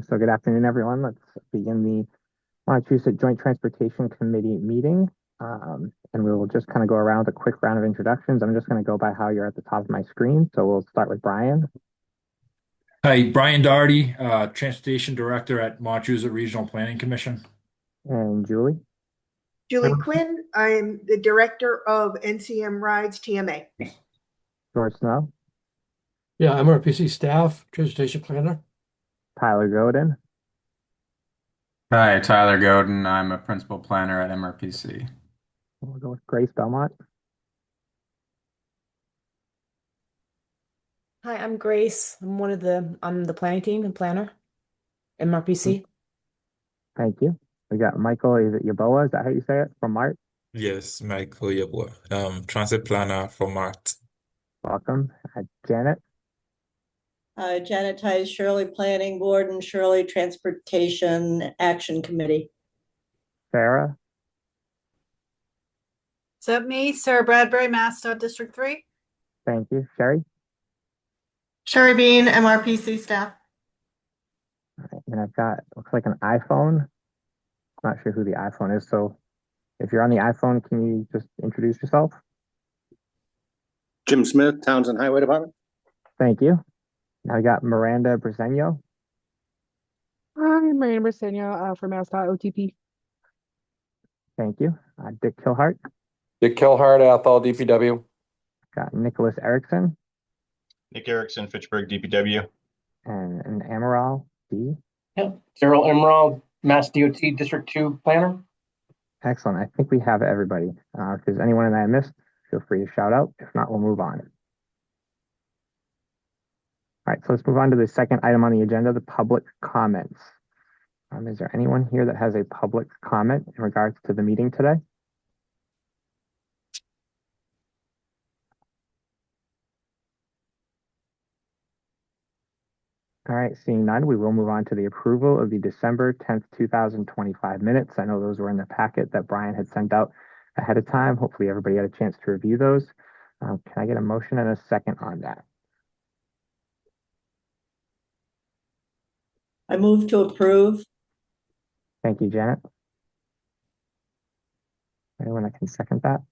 So good afternoon, everyone. Let's begin the Montachusett Joint Transportation Committee meeting. And we will just kind of go around with a quick round of introductions. I'm just going to go by how you're at the top of my screen. So we'll start with Brian. Hi, Brian Doherty, Transportation Director at Montachusett Regional Planning Commission. And Julie. Julie Quinn, I'm the Director of NCM Rides TMA. George Snow. Yeah, MRPC staff, transportation planner. Tyler Godin. Hi, Tyler Godin. I'm a principal planner at MRPC. We'll go with Grace Belmont. Hi, I'm Grace. I'm the planning team and planner, MRPC. Thank you. We got Michael, is it Yaboa? Is that how you say it? From Mart? Yes, Michael Yeboah, transit planner for Mart. Welcome. Janet. Janet Tice, Shirley Planning Board and Shirley Transportation Action Committee. Sarah. Is that me? Sarah Bradbury, MassDOT District 3. Thank you. Sherry. Sherry Bean, MRPC staff. All right, and I've got, looks like an iPhone. Not sure who the iPhone is. So if you're on the iPhone, can you just introduce yourself? Jim Smith, Townsend Highway Department. Thank you. Now we got Miranda Briseño. Hi, Miranda Briseño from MassDOT OTP. Thank you. Dick Kilhart. Dick Kilhart, Athol DPW. Got Nicholas Erickson. Nick Erickson, Fitchburg DPW. And Amaral D. Yeah, Carol Emerald, Mass DOT District 2 planner. Excellent. I think we have everybody. If there's anyone that I missed, feel free to shout out. If not, we'll move on. All right, so let's move on to the second item on the agenda, the public comments. Is there anyone here that has a public comment in regards to the meeting today? All right, seeing none, we will move on to the approval of the December 10th, 2025 minutes. I know those were in the packet that Brian had sent out ahead of time. Hopefully everybody had a chance to review those. Can I get a motion and a second on that? I move to approve. Thank you, Janet. Anyone that can second that?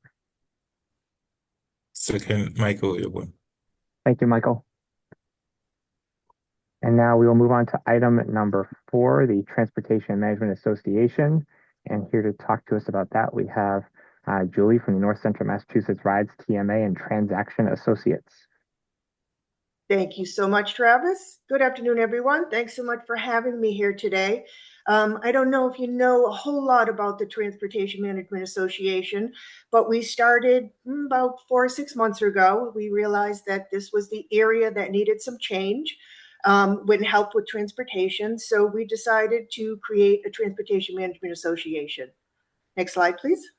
Second, Michael Yeboah. Thank you, Michael. And now we will move on to item number 4, the Transportation Management Association. And here to talk to us about that, we have Julie from the North Central Massachusetts Rides TMA and Transaction Associates. Thank you so much, Travis. Good afternoon, everyone. Thanks so much for having me here today. I don't know if you know a whole lot about the Transportation Management Association, but we started about 4 or 6 months ago. We realized that this was the area that needed some change, would help with transportation. So we decided to create a Transportation Management Association. Next slide, please.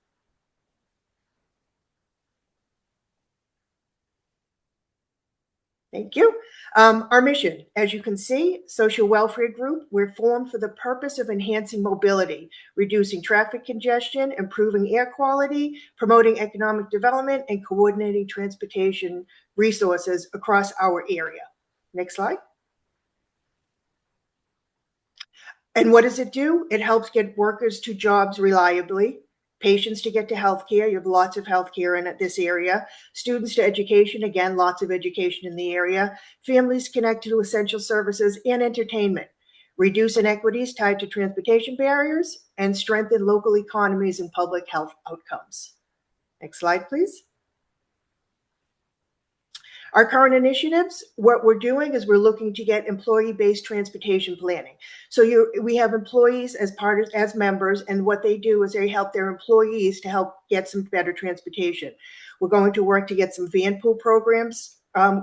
Thank you. Our mission, as you can see, social welfare group, we're formed for the purpose of enhancing mobility, reducing traffic congestion, improving air quality, promoting economic development, and coordinating transportation resources across our area. Next slide. And what does it do? It helps get workers to jobs reliably, patients to get to healthcare. You have lots of healthcare in this area. Students to education. Again, lots of education in the area. Families connected to essential services and entertainment. Reduce inequities tied to transportation barriers and strengthen local economies and public health outcomes. Next slide, please. Our current initiatives, what we're doing is we're looking to get employee-based transportation planning. So we have employees as members, and what they do is they help their employees to help get some better transportation. We're going to work to get some van pool programs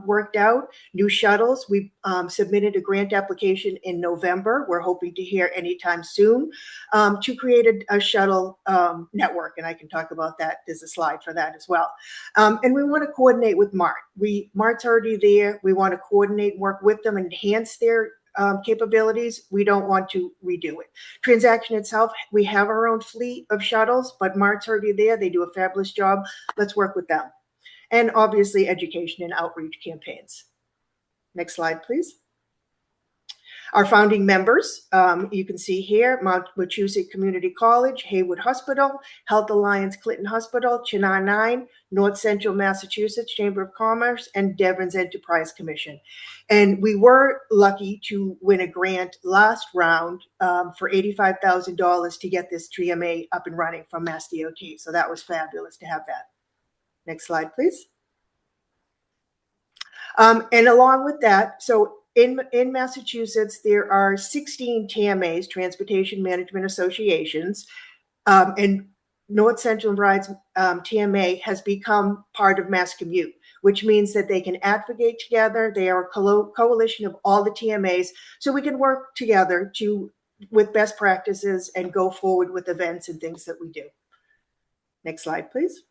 worked out, new shuttles. We submitted a grant application in November. We're hoping to hear anytime soon to create a shuttle network, and I can talk about that. There's a slide for that as well. And we want to coordinate with MART. MART's already there. We want to coordinate, work with them, enhance their capabilities. We don't want to redo it. Transaction itself, we have our own fleet of shuttles, but MART's already there. They do a fabulous job. Let's work with them. And obviously education and outreach campaigns. Next slide, please. Our founding members, you can see here, Montachusett Community College, Haywood Hospital, Health Alliance Clinton Hospital, Chinar 9, North Central Massachusetts Chamber of Commerce, and Devon's Enterprise Commission. And we were lucky to win a grant last round for $85,000 to get this TMA up and running from Mass DOT. So that was fabulous to have that. Next slide, please. And along with that, so in Massachusetts, there are 16 TMAs, Transportation Management Associations, and North Central Rides TMA has become part of Mass Commute, which means that they can advocate together. They are a coalition of all the TMAs, so we can work together with best practices and go forward with events and things that we do. Next slide, please.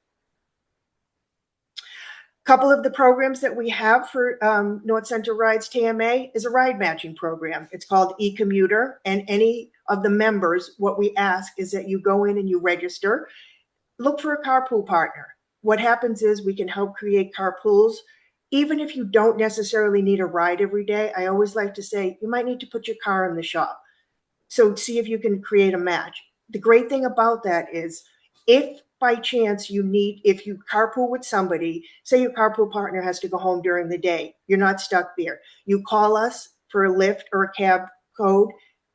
Couple of the programs that we have for North Central Rides TMA is a ride matching program. It's called eCommuter, and any of the members, what we ask is that you go in and you register, look for a carpool partner. What happens is we can help create carpools. Even if you don't necessarily need a ride every day, I always like to say you might need to put your car in the shop. So see if you can create a match. The great thing about that is if by chance if you carpool with somebody, say your carpool partner has to go home during the day, you're not stuck there. You call us for a Lyft or a cab code,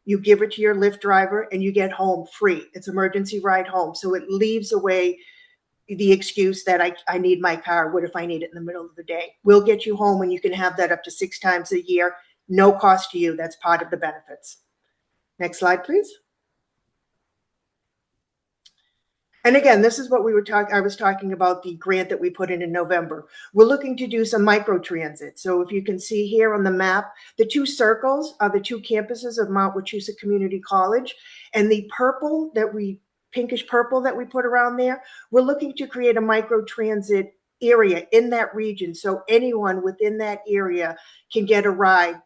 you give it to your Lyft driver and you get home free. It's emergency ride home. So it leaves away the excuse that I need my car. What if I need it in the middle of the day? We'll get you home and you can have that up to 6 times a year. No cost to you. That's part of the benefits. Next slide, please. And again, this is what I was talking about, the grant that we put in November. We're looking to do some micro transit. So if you can see here on the map, the 2 circles are the 2 campuses of Montachusett Community College, and the pinkish purple that we put around there, we're looking to create a micro transit area in that region. So anyone within that area can get a ride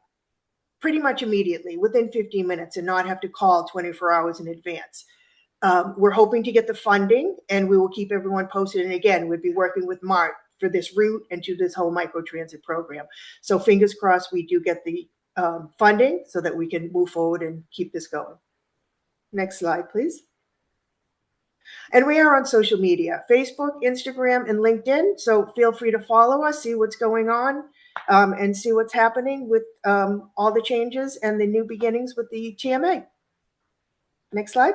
pretty much immediately within 15 minutes and not have to call 24 hours in advance. We're hoping to get the funding, and we will keep everyone posted. And again, we'd be working with Mart for this route and to this whole microtransit program. So fingers crossed we do get the funding so that we can move forward and keep this going. Next slide, please. And we are on social media, Facebook, Instagram, and LinkedIn. So feel free to follow us, see what's going on, and see what's happening with all the changes and the new beginnings with the TMA. Next slide.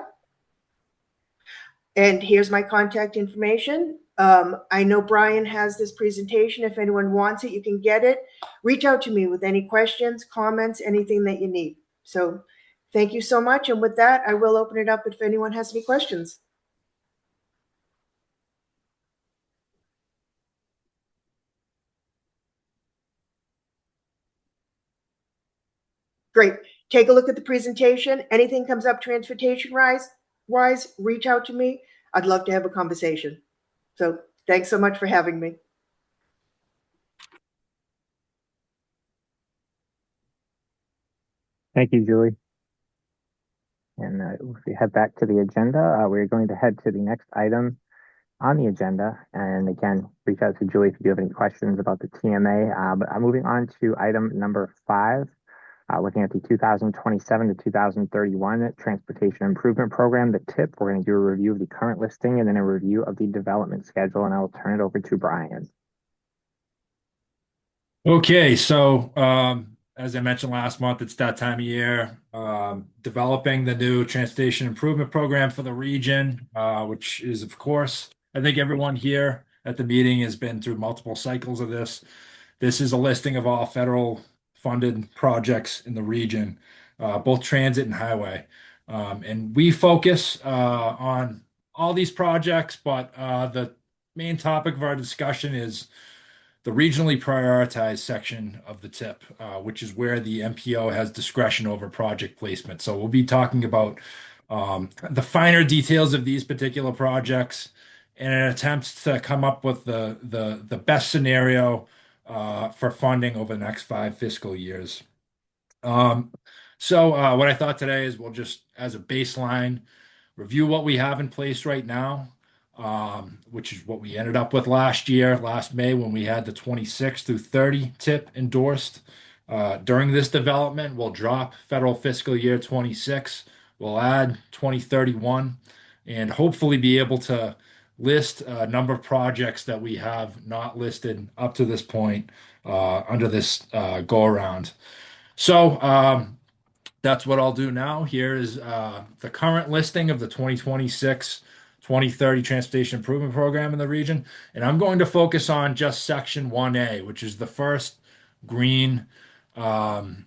And here's my contact information. I know Brian has this presentation. If anyone wants it, you can get it. Reach out to me with any questions, comments, anything that you need. So thank you so much. And with that, I will open it up if anyone has any questions. Great. Take a look at the presentation. Anything comes up transportation wise, reach out to me. I'd love to have a conversation. So thanks so much for having me. Thank you, Julie. And if we head back to the agenda, we're going to head to the next item on the agenda. And again, reach out to Julie if you do have any questions about the TMA. But I'm moving on to item number 5, looking at the 2027 to 2031 Transportation Improvement Program, the TIP. We're going to do a review of the current listing and then a review of the development schedule. And I will turn it over to Brian. Okay, so as I mentioned last month, it's that time of year, developing the new transportation improvement program for the region, which is, of course, I think everyone here at the meeting has been through multiple cycles of this. This is a listing of all federal funded projects in the region, both transit and highway. And we focus on all these projects, but the main topic of our discussion is the regionally prioritized section of the TIP, which is where the MPO has discretion over project placement. So we'll be talking about the finer details of these particular projects in an attempt to come up with the best scenario for funding over the next 5 fiscal years. So what I thought today is we'll just, as a baseline, review what we have in place right now, which is what we ended up with last May, when we had the 26 through 30 TIP endorsed. During this development, we'll drop federal fiscal year 26. We'll add 2031 and hopefully be able to list a number of projects that we have not listed up to this point under this go around. So that's what I'll do now. Here is the current listing of the 2026-2030 Transportation Improvement Program in the region. And I'm going to focus on just Section 1A, which is the first green um,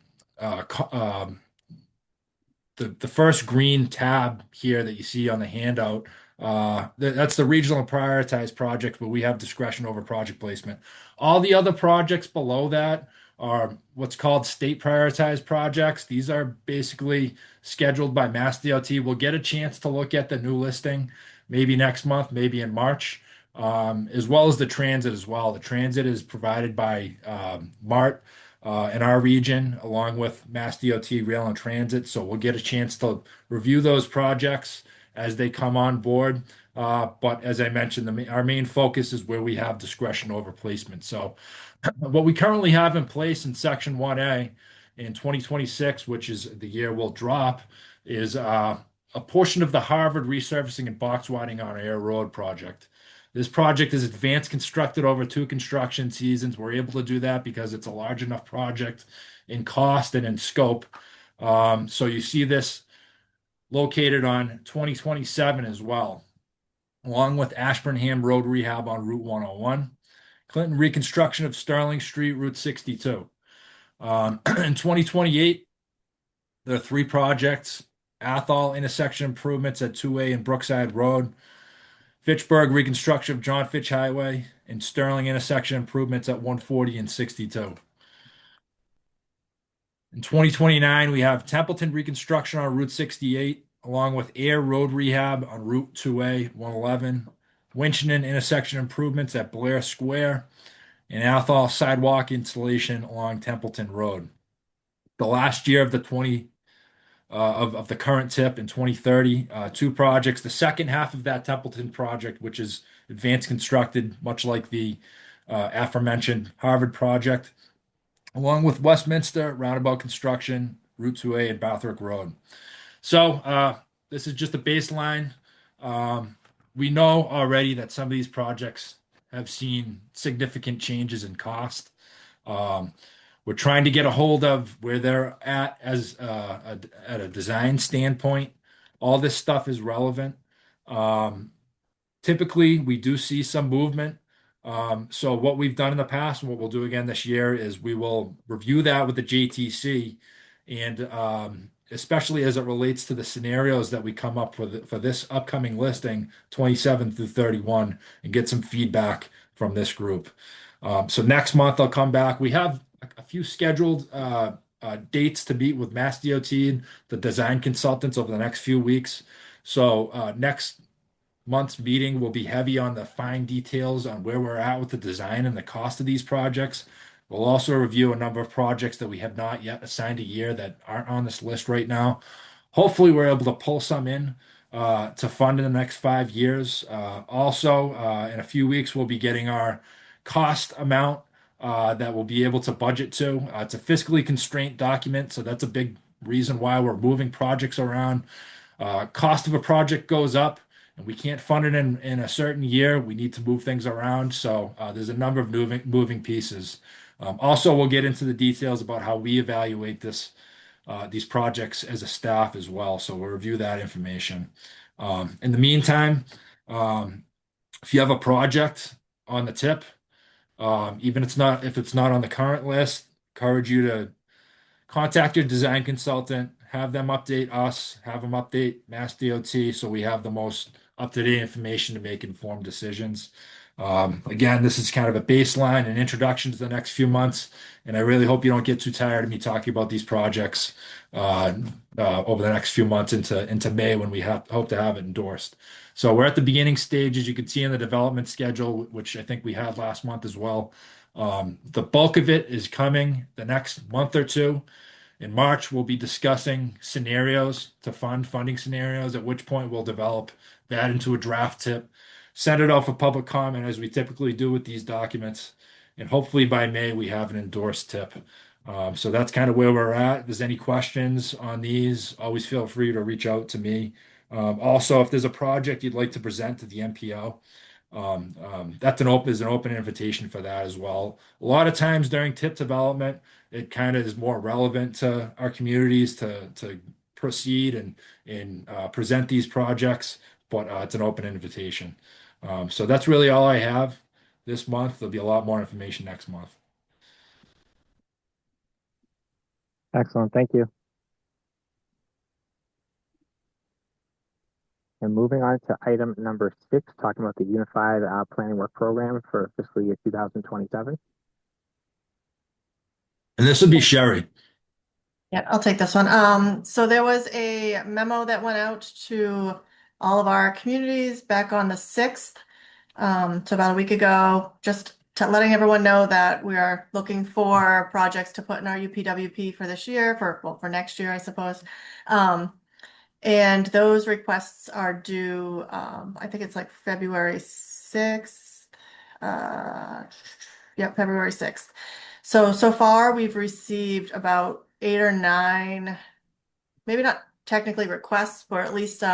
the first green tab here that you see on the handout. That's the regional and prioritized projects, but we have discretion over project placement. All the other projects below that are what's called state prioritized projects. These are basically scheduled by Mass DOT. We'll get a chance to look at the new listing maybe next month, maybe in March, as well as the transit as well. The transit is provided by MART in our region, along with Mass DOT Rail and Transit. So we'll get a chance to review those projects as they come on board. But as I mentioned, our main focus is where we have discretion over placement. So what we currently have in place in Section 1A in 2026, which is the year we'll drop, is a portion of the Harvard resurfacing and box widening on Air Road project. This project is advanced constructed over 2 construction seasons. We're able to do that because it's a large enough project in cost and in scope. So you see this located on 2027 as well, along with Ashburnham Road rehab on Route 101, Clinton reconstruction of Sterling Street, Route 62. In 2028, there are 3 projects: Athol intersection improvements at 2A and Brookside Road, Fitchburg reconstruction of John Fitch Highway, and Sterling intersection improvements at 140 and 62. In 2029, we have Templeton reconstruction on Route 68, along with Air Road rehab on Route 2A, 111, Winchendon intersection improvements at Blair Square, and Athol sidewalk installation along Templeton Road. The last year of the of the current tip in 2030, 2 projects. The second half of that Templeton project, which is advanced constructed, much like the aforementioned Harvard project, along with Westminster roundabout construction, Route 2A, and Bathrick Road. So this is just a baseline. We know already that some of these projects have seen significant changes in cost. We're trying to get a hold of where they're at as at a design standpoint. All this stuff is relevant. Typically, we do see some movement. So what we've done in the past and what we'll do again this year is we will review that with the JTC, and especially as it relates to the scenarios that we come up with for this upcoming listing, 27 through 31, and get some feedback from this group. So next month I'll come back. We have a few scheduled dates to meet with Mass DOT and the design consultants over the next few weeks. So next month's meeting will be heavy on the fine details on where we're at with the design and the cost of these projects. We'll also review a number of projects that we have not yet assigned a year that aren't on this list right now. Hopefully, we're able to pull some in to fund in the next 5 years. Also, in a few weeks, we'll be getting our cost amount that we'll be able to budget to. It's a fiscally constrained document, so that's a big reason why we're moving projects around. Cost of a project goes up, and we can't fund it in a certain year. We need to move things around. So there's a number of moving pieces. Also, we'll get into the details about how we evaluate these projects as a staff as well. So we'll review that information. In the meantime, if you have a project on the tip, even if it's not on the current list, encourage you to contact your design consultant, have them update us, have them update Mass DOT so we have the most up-to-date information to make informed decisions. Again, this is kind of a baseline and introduction to the next few months, and I really hope you don't get too tired of me talking about these projects over the next few months into May when we hope to have it endorsed. So we're at the beginning stage, as you can see in the development schedule, which I think we had last month as well. The bulk of it is coming the next month or two. In March, we'll be discussing scenarios to funding scenarios, at which point we'll develop that into a draft tip, send it out for public comment as we typically do with these documents, and hopefully by May we have an endorsed tip. So that's kind of where we're at. If there's any questions on these, always feel free to reach out to me. Also, if there's a project you'd like to present to the MPO, that's is an open invitation for that as well. A lot of times during tip development, it kind of is more relevant to our communities to proceed and present these projects, but it's an open invitation. So that's really all I have this month. There'll be a lot more information next month. Excellent, thank you. And moving on to item number 6, talking about the Unified Planning Work Program for fiscal year 2027. And this would be Sherry. Yeah, I'll take this one. So there was a memo that went out to all of our communities back on the 6th, so about a week ago, just letting everyone know that we are looking for projects to put in our UPWP for this year, for next year, I suppose. And those requests are due, I think it's like February 6th. Yeah, February 6th. So far we've received about 8 or 9, maybe not technically requests, but at least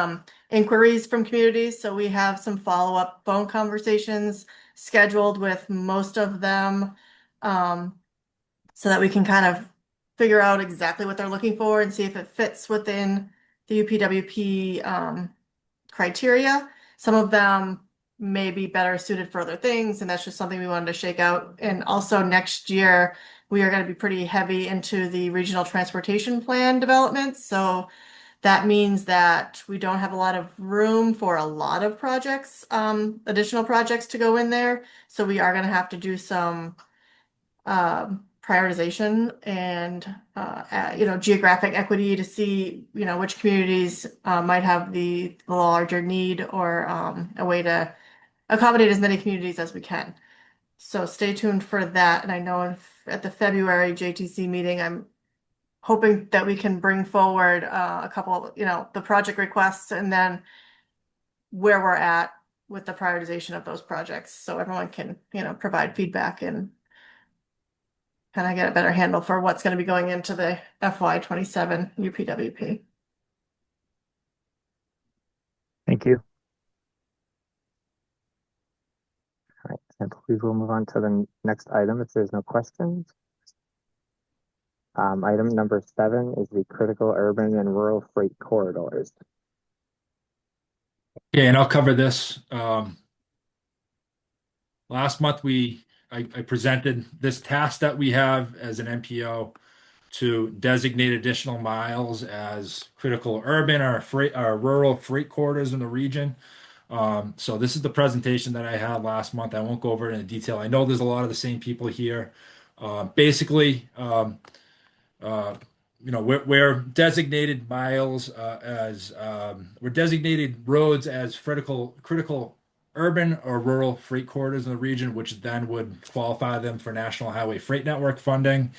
inquiries from communities. So we have some follow-up phone conversations scheduled with most of them, so that we can kind of figure out exactly what they're looking for and see if it fits within the UPWP criteria. Some of them may be better suited for other things, and that's just something we wanted to shake out. And also next year, we are going to be pretty heavy into the regional transportation plan development. So that means that we don't have a lot of room for a lot of projects, additional projects to go in there. So we are going to have to do some prioritization and geographic equity to see which communities might have the larger need, or a way to accommodate as many communities as we can. So stay tuned for that. And I know at the February JTC meeting, I'm hoping that we can bring forward a couple, the project requests, and then where we're at with the prioritization of those projects, so everyone can provide feedback and kind of get a better handle for what's going to be going into the FY27 UPWP. Thank you. All right, I believe we'll move on to the next item if there's no questions. Item number 7 is the critical urban and rural freight corridors. Yeah, and I'll cover this. Last month, I presented this task that we have as an MPO to designate additional miles as critical urban or rural freight corridors in the region. So this is the presentation that I had last month. I won't go over it in detail. I know there's a lot of the same people here. Basically, we're designated miles we're designated roads as critical urban or rural freight corridors in the region, which then would qualify them for National Highway Freight Network funding.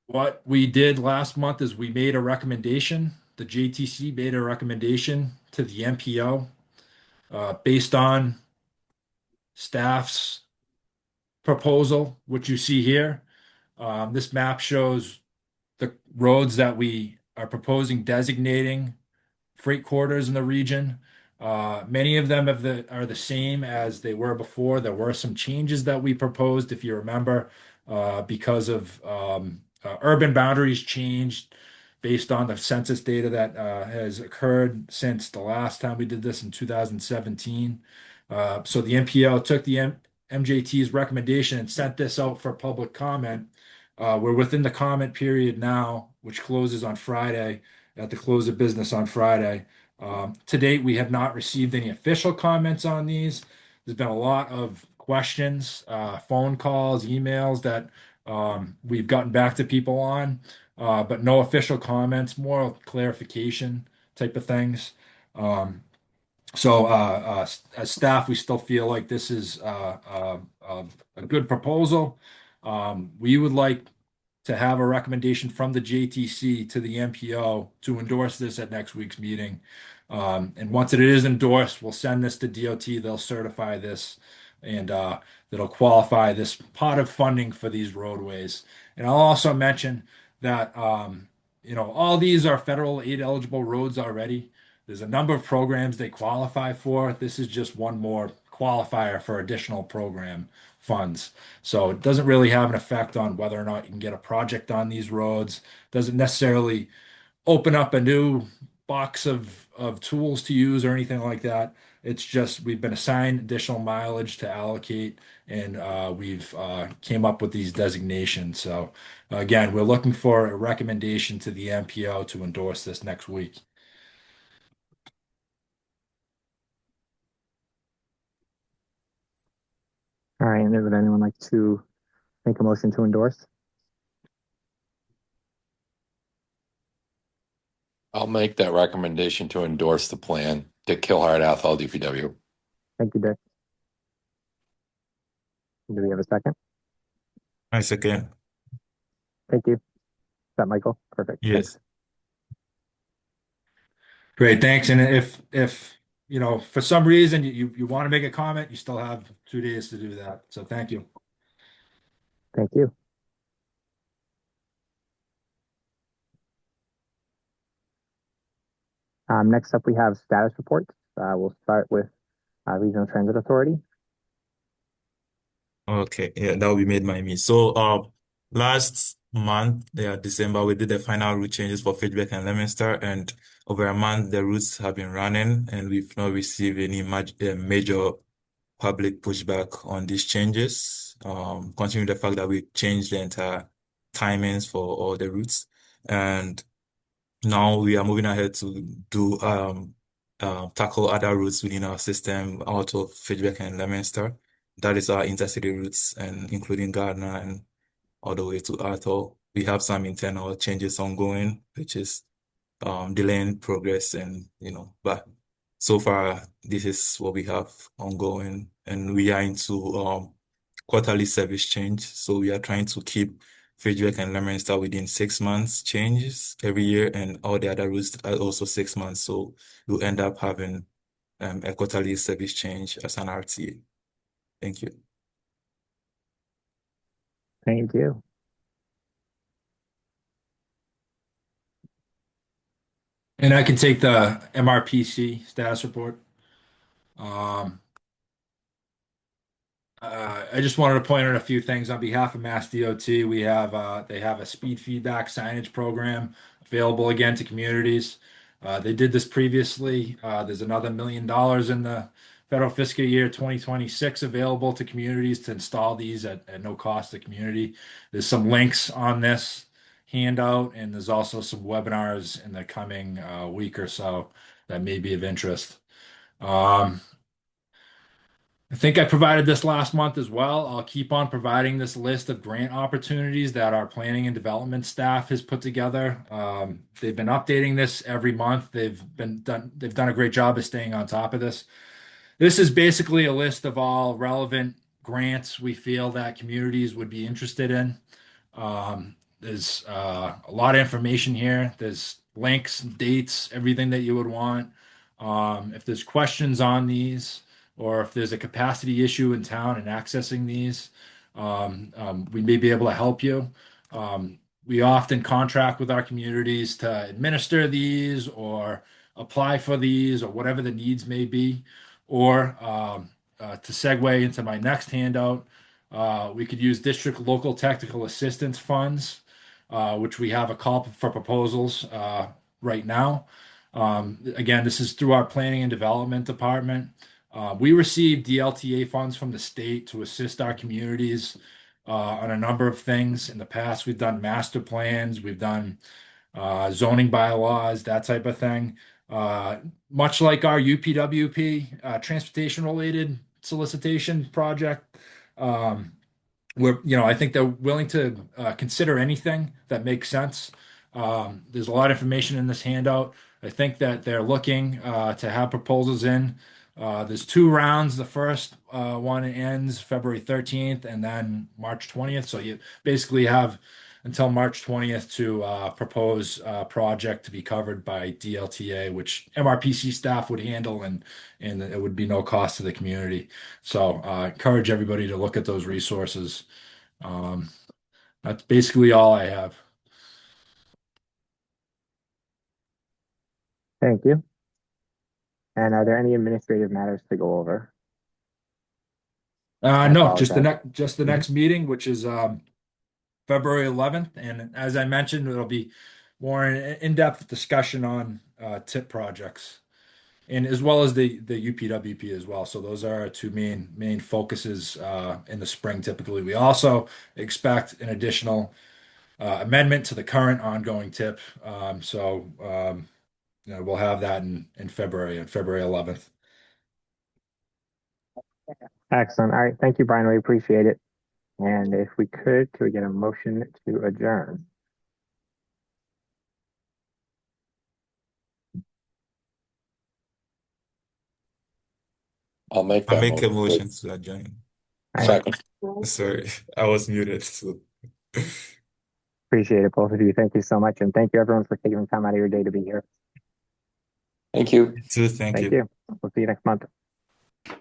What we did last month is we made a recommendation. The JTC made a recommendation to the MPO based on staff's proposal, which you see here. This map shows the roads that we are proposing designating freight corridors in the region. Many of them are the same as they were before. There were some changes that we proposed, if you remember, because of urban boundaries changed based on the census data that has occurred since the last time we did this in 2017. So the MPO took the MJT's recommendation and sent this out for public comment. We're within the comment period now, which closes on Friday, at the close of business on Friday. To date, we have not received any official comments on these. There's been a lot of questions, phone calls, emails that we've gotten back to people on, but no official comments, more clarification type of things. As staff, we still feel like this is a good proposal. We would like to have a recommendation from the JTC to the MPO to endorse this at next week's meeting. And once it is endorsed, we'll send this to DOT. They'll certify this and that'll qualify this pot of funding for these roadways. And I'll also mention that all these are federal aid eligible roads already. There's a number of programs they qualify for. This is just one more qualifier for additional program funds. So it doesn't really have an effect on whether or not you can get a project on these roads. Doesn't necessarily open up a new box of tools to use or anything like that. It's just we've been assigned additional mileage to allocate, and we've came up with these designations. So again, we're looking for a recommendation to the MPO to endorse this next week. All right, and would anyone like to make a motion to endorse? I'll make that recommendation to endorse the plan. Dick Kilhart, Athol, DPW. Thank you, Dick. Do we have a second? I second. Thank you. Is that Michael? Perfect. Yes. Great, thanks. And if for some reason you want to make a comment, you still have 2 days to do that. So thank you. Thank you. Next up, we have status reports. We'll start with Regional Transit Authority. Okay, yeah, that will be made by me. So, last month, December, we did the final route changes for Fitchburg and Leominster, and over a month, the routes have been running, and we've not received any major public pushback on these changes. Considering the fact that we changed the entire timings for all the routes, and now we are moving ahead to do tackle other routes within our system out of Fitchburg and Leominster. That is our intercity routes, and including Gardner and all the way to Athol. We have some internal changes ongoing, which is delaying progress, and but so far this is what we have ongoing, and we are into quarterly service change. So we are trying to keep Fitchburg and Leominster within 6 months changes every year, and all the other routes are also 6 months. So you'll end up having a quarterly service change as an RTA. Thank you. Thank you. And I can take the MRPC status report. I just wanted to point out a few things on behalf of Mass DOT. They have a speed feedback signage program available again to communities. They did this previously. There's another $1 million in the federal fiscal year 2026 available to communities to install these at no cost to community. There's some links on this handout, and there's also some webinars in the coming week or so that may be of interest. I think I provided this last month as well. I'll keep on providing this list of grant opportunities that our planning and development staff has put together. They've been updating this every month. They've done a great job of staying on top of this. This is basically a list of all relevant grants we feel that communities would be interested in. There's a lot of information here. There's links, dates, everything that you would want. If there's questions on these, or if there's a capacity issue in town and accessing these, we may be able to help you. We often contract with our communities to administer these or apply for these or whatever the needs may be. Or to segue into my next handout, we could use district local technical assistance funds, which we have a call for proposals right now. Again, this is through our planning and development department. We receive DLTA funds from the state to assist our communities on a number of things. In the past, we've done master plans, we've done zoning bylaws, that type of thing. Much like our UPWP transportation-related solicitation project, I think they're willing to consider anything that makes sense. There's a lot of information in this handout. I think that they're looking to have proposals in. There's 2 rounds. The first one ends February 13th and then March 20th. So you basically have until March 20th to propose a project to be covered by DLTA, which MRPC staff would handle, and it would be no cost to the community. So encourage everybody to look at those resources. That's basically all I have. Thank you. And are there any administrative matters to go over? No, just the apologize. next meeting, which is February 11th, and as I mentioned, it'll be more in-depth discussion on tip projects, and as well as the UPWP as well. So those are our two main focuses in the spring. Typically, we also expect an additional amendment to the current ongoing tip. We'll have that in February, on February 11th. Excellent. All right. Thank you, Brian. We appreciate it. And if we could we get a motion to adjourn? I'll make I that make a motion. motion to adjourn. Second. Sorry, I was muted. So. Appreciate it, both of you. Thank you so much. And thank you, everyone, for taking the time out of your day to be here. Thank you. Thank Thank you. you. We'll see you next month.